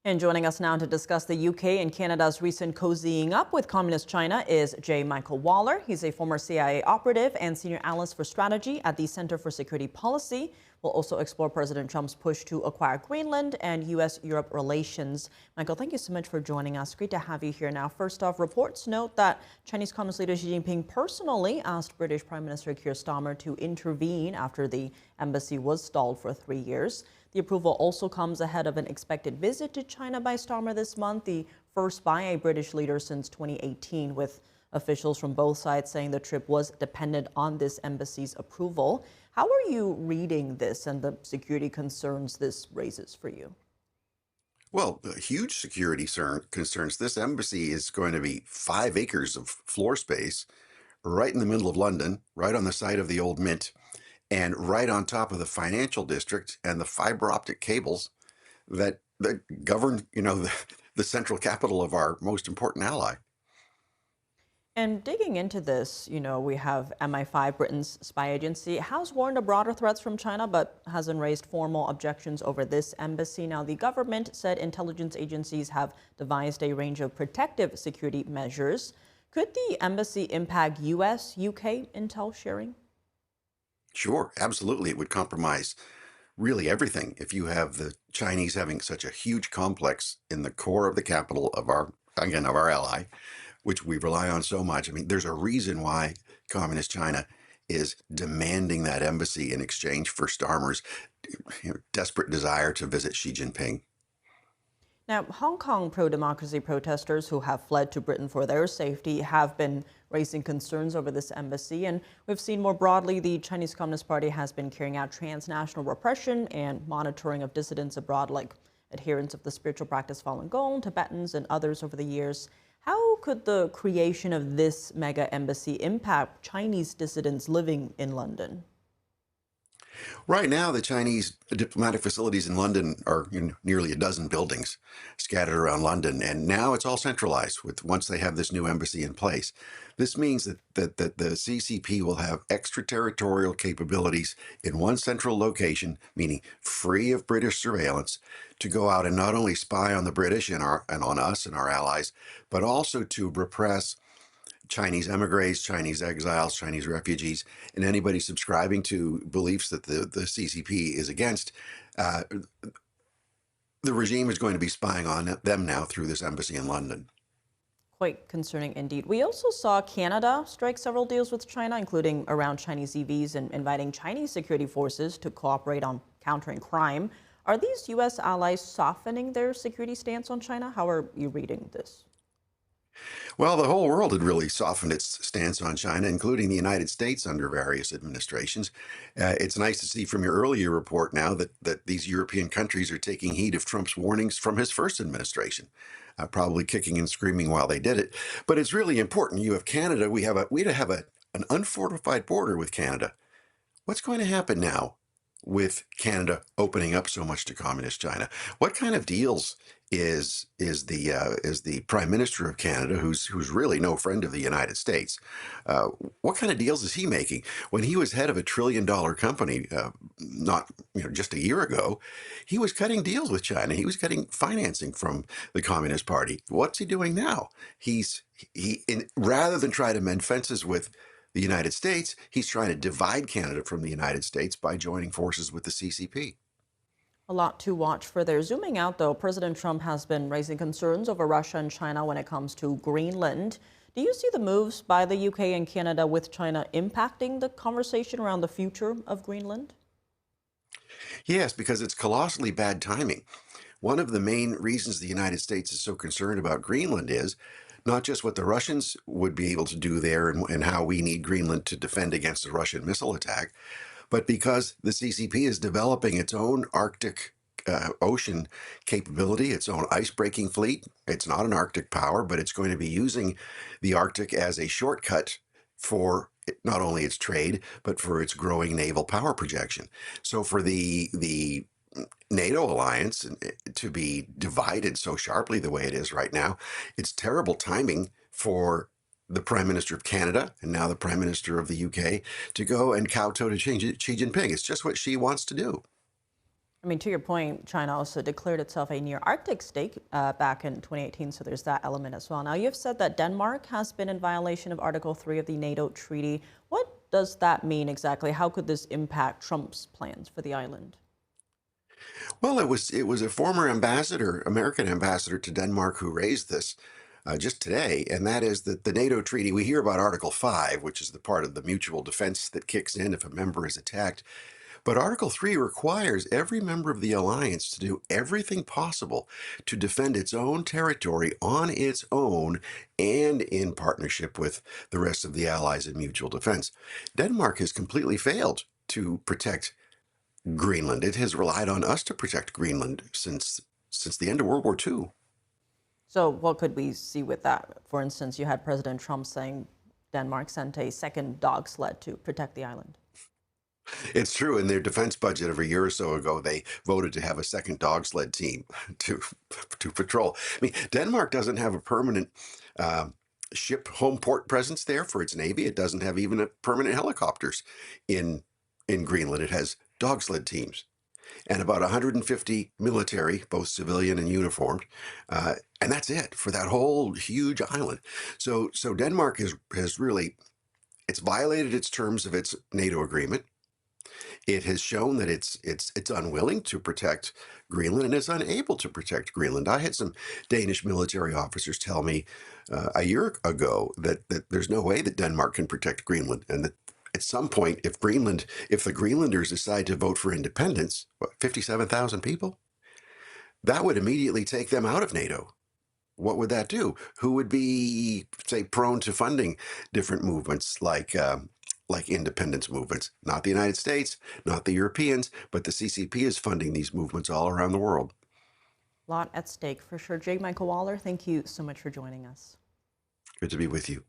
And joining us now to discuss the UK and Canada's recent cozying up with Communist China is J. Michael Waller. He's a former CIA operative and senior analyst for strategy at the Center for Security Policy. We'll also explore President Trump's push to acquire Greenland and U.S.-Europe relations. Michael, thank you so much for joining us. Great to have you here now. First off, reports note that Chinese Communist leader Xi Jinping personally asked British Prime Minister Keir Starmer to intervene after the embassy was stalled for 3 years. The approval also comes ahead of an expected visit to China by Starmer this month, the first by a British leader since 2018, with officials from both sides saying the trip was dependent on this embassy's approval. How are you reading this and the security concerns this raises for you? Well, huge security concerns. This embassy is going to be 5 acres of floor space right in the middle of London, right on the site of the old Mint, and right on top of the financial district and the fiber optic cables that govern, the central capital of our most important ally. And digging into this, we have MI5, Britain's spy agency, has warned of broader threats from China, but hasn't raised formal objections over this embassy. Now, the government said intelligence agencies have devised a range of protective security measures. Could the embassy impact U.S., UK intel sharing? Sure, absolutely. It would compromise really everything if you have the Chinese having such a huge complex in the core of the capital of our ally, which we rely on so much. I mean, there's a reason why Communist China is demanding that embassy in exchange for Starmer's desperate desire to visit Xi Jinping. Now, Hong Kong pro-democracy protesters who have fled to Britain for their safety have been raising concerns over this embassy. And we've seen more broadly the Chinese Communist Party has been carrying out transnational repression and monitoring of dissidents abroad, like adherents of the spiritual practice Falun Gong, Tibetans, and others over the years. How could the creation of this mega embassy impact Chinese dissidents living in London? Right now, the Chinese diplomatic facilities in London are in nearly a dozen buildings scattered around London, and now it's all centralized with once they have this new embassy in place. This means that the CCP will have extraterritorial capabilities in one central location, meaning free of British surveillance, to go out and not only spy on the British and on us and our allies, but also to repress Chinese emigres, Chinese exiles, Chinese refugees, and anybody subscribing to beliefs that the CCP is against. Uh, the regime is going to be spying on them now through this embassy in London. Quite concerning indeed. We also saw Canada strike several deals with China, including around Chinese EVs and inviting Chinese security forces to cooperate on countering crime. Are these U.S. allies softening their security stance on China? How are you reading this? Well, the whole world had really softened its stance on China, including the United States under various administrations. It's nice to see from your earlier report now that these European countries are taking heed of Trump's warnings from his first administration, probably kicking and screaming while they did it. But it's really important. You have Canada. We have an unfortified border with Canada. What's going to happen now with Canada opening up so much to communist China? What kind of deals is the Prime Minister of Canada, who's really no friend of the United States? What kind of deals is he making? When he was head of $1 trillion company, not just a year ago, he was cutting deals with China. He was getting financing from the Communist Party. What's he doing now? Rather than try to mend fences with the United States, he's trying to divide Canada from the United States by joining forces with the CCP. A lot to watch for there. Zooming out, though, President Trump has been raising concerns over Russia and China when it comes to Greenland. Do you see the moves by the UK and Canada with China impacting the conversation around the future of Greenland? Yes, because it's colossally bad timing. One of the main reasons the United States is so concerned about Greenland is not just what the Russians would be able to do there and how we need Greenland to defend against a Russian missile attack, but because the CCP is developing its own Arctic ocean capability, its own ice-breaking fleet. It's not an Arctic power, but it's going to be using the Arctic as a shortcut for not only its trade, but for its growing naval power projection. So for the NATO alliance to be divided so sharply the way it is right now, it's terrible timing for the Prime Minister of Canada and now the Prime Minister of the UK to go and kowtow to Xi Jinping. It's just what she wants to do. I mean, to your point, China also declared itself a near Arctic state back in 2018, so there's that element as well. Now, you've said that Denmark has been in violation of Article 3 of the NATO treaty. What does that mean exactly? How could this impact Trump's plans for the island? Well, it was a former ambassador, American ambassador to Denmark, who raised this just today, and that is that the NATO treaty. We hear about Article 5, which is the part of the mutual defense that kicks in if a member is attacked. But Article 3 requires every member of the alliance to do everything possible to defend its own territory on its own and in partnership with the rest of the allies in mutual defense. Denmark has completely failed to protect Greenland. It has relied on us to protect Greenland since the end of World War II. So, what could we see with that? For instance, you had President Trump saying Denmark sent a second dog sled to protect the island. It's true. In their defense budget of a year or so ago, they voted to have a second dog sled team to to patrol. I mean, Denmark doesn't have a permanent uh, ship home port presence there for its navy. It doesn't have even a permanent helicopters in in Greenland. It has dog sled teams and about 150 military, both civilian and uniformed, and that's it for that whole huge island. So Denmark has really it's violated its terms of its NATO agreement. It has shown that it's unwilling to protect Greenland and is unable to protect Greenland. I had some Danish military officers tell me a year ago that there's no way that Denmark can protect Greenland, and that at some point, if the Greenlanders decide to vote for independence, what, 57,000 people, that would immediately take them out of NATO. What would that do? Who would be, say, prone to funding different movements like independence movements? Not the United States, not the Europeans, but the CCP is funding these movements all around the world. A lot at stake for sure. J. Michael Waller, thank you so much for joining us. Good to be with you.